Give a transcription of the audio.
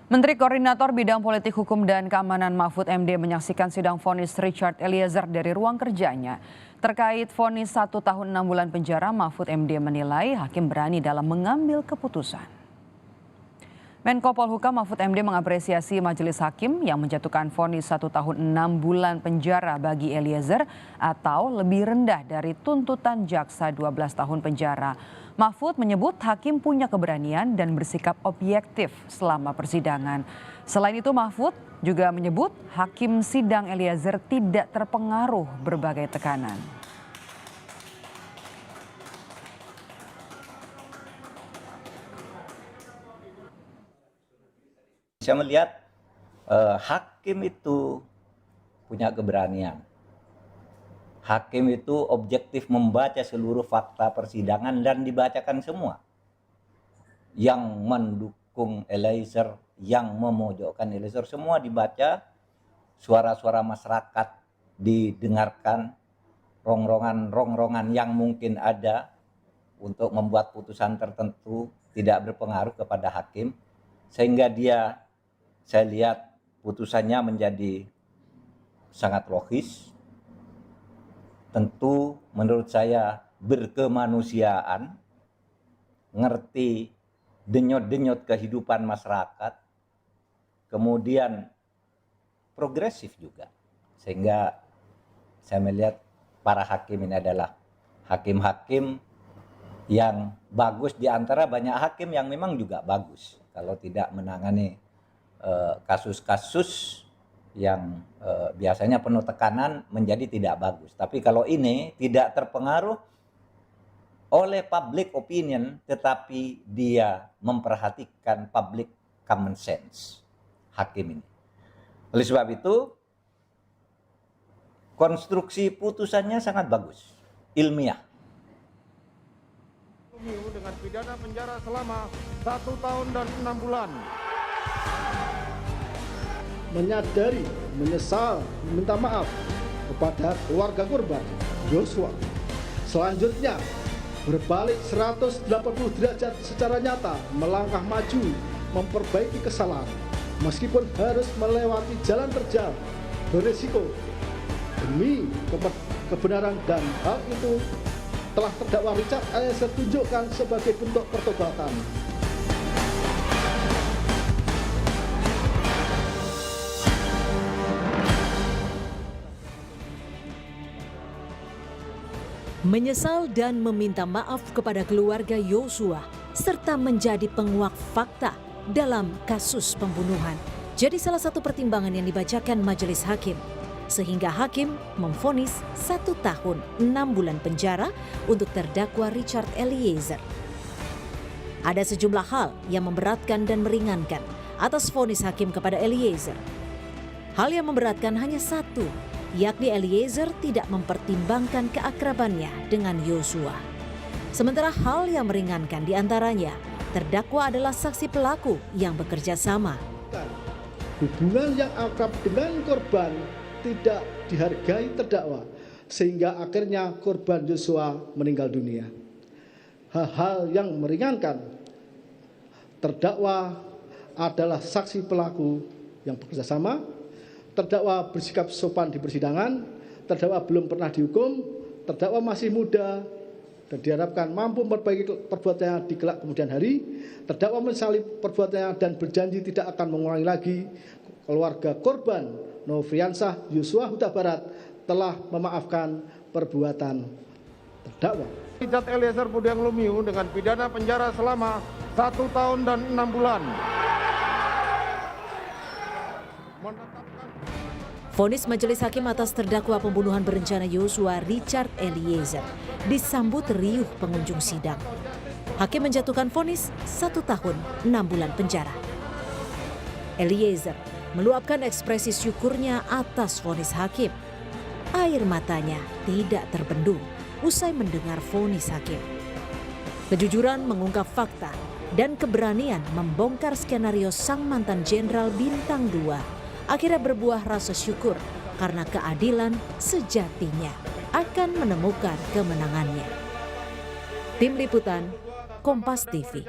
Menteri Koordinator Bidang Politik Hukum dan Keamanan Mahfud MD menyaksikan sidang vonis Richard Eliezer dari ruang kerjanya. Terkait vonis 1 tahun 6 bulan penjara, Mahfud MD menilai hakim berani dalam mengambil keputusan. Menko Polhukam Mahfud MD mengapresiasi majelis hakim yang menjatuhkan vonis 1 tahun 6 bulan penjara bagi Eliezer atau lebih rendah dari tuntutan jaksa 12 tahun penjara. Mahfud menyebut hakim punya keberanian dan bersikap objektif selama persidangan. Selain itu Mahfud juga menyebut hakim sidang Eliezer tidak terpengaruh berbagai tekanan. Saya melihat hakim itu punya keberanian. Hakim itu objektif membaca seluruh fakta persidangan dan dibacakan semua. Yang mendukung Eliezer, yang memojokkan Eliezer, semua dibaca. Suara-suara masyarakat didengarkan, rongrongan yang mungkin ada untuk membuat putusan tertentu tidak berpengaruh kepada hakim. Sehingga saya lihat putusannya menjadi sangat logis. Tentu menurut saya berkemanusiaan, ngerti denyut-denyut kehidupan masyarakat, kemudian progresif juga. Sehingga saya melihat para hakim ini adalah hakim-hakim yang bagus di antara banyak hakim yang memang juga bagus. Kalau tidak menangani kasus-kasus yang biasanya penuh tekanan menjadi tidak bagus. Tapi kalau ini tidak terpengaruh oleh public opinion, tetapi dia memperhatikan public common sense, hakim ini. Oleh sebab itu, konstruksi putusannya sangat bagus, ilmiah. Dengan pidana penjara selama 1 tahun dan 6 bulan. Menyadari, menyesal, meminta maaf kepada keluarga korban Yosua. Selanjutnya, berbalik 180 derajat secara nyata, melangkah maju, memperbaiki kesalahan. Meskipun harus melewati jalan terjal, berisiko demi kebenaran, dan hal itu telah terdakwa Richard Eliezer tunjukkan sebagai bentuk pertobatan. Menyesal dan meminta maaf kepada keluarga Yosua serta menjadi penguak fakta dalam kasus pembunuhan jadi salah satu pertimbangan yang dibacakan majelis hakim, sehingga hakim memvonis 1 tahun 6 bulan penjara untuk terdakwa Richard Eliezer. Ada sejumlah hal yang memberatkan dan meringankan atas vonis hakim kepada Eliezer. Hal yang memberatkan hanya satu, yakni Eliezer tidak mempertimbangkan keakrabannya dengan Yosua. Sementara hal yang meringankan diantaranya, terdakwa adalah saksi pelaku yang bekerja sama. Hubungan yang akrab dengan korban tidak dihargai terdakwa, sehingga akhirnya korban Yosua meninggal dunia. Hal-hal yang meringankan, terdakwa adalah saksi pelaku yang bekerja sama, terdakwa bersikap sopan di persidangan, terdakwa belum pernah dihukum, terdakwa masih muda, dan diharapkan mampu memperbaiki perbuatannya di kelak kemudian hari. Terdakwa menyesali perbuatannya dan berjanji tidak akan mengulangi lagi. Keluarga korban Nofriansah Yosua Huta Barat telah memaafkan perbuatan terdakwa. Richard Eliezer Budiang Lumiu dengan pidana penjara selama 1 tahun dan 6 bulan. Vonis majelis hakim atas terdakwa pembunuhan berencana Yosua Richard Eliezer disambut riuh pengunjung sidang. Hakim menjatuhkan vonis 1 tahun 6 bulan penjara. Eliezer meluapkan ekspresi syukurnya atas vonis hakim. Air matanya tidak terbendung usai mendengar vonis hakim. Kejujuran mengungkap fakta dan keberanian membongkar skenario sang mantan Jenderal Bintang 2 akhirnya berbuah rasa syukur karena keadilan sejatinya akan menemukan kemenangannya. Tim Liputan, Kompas TV.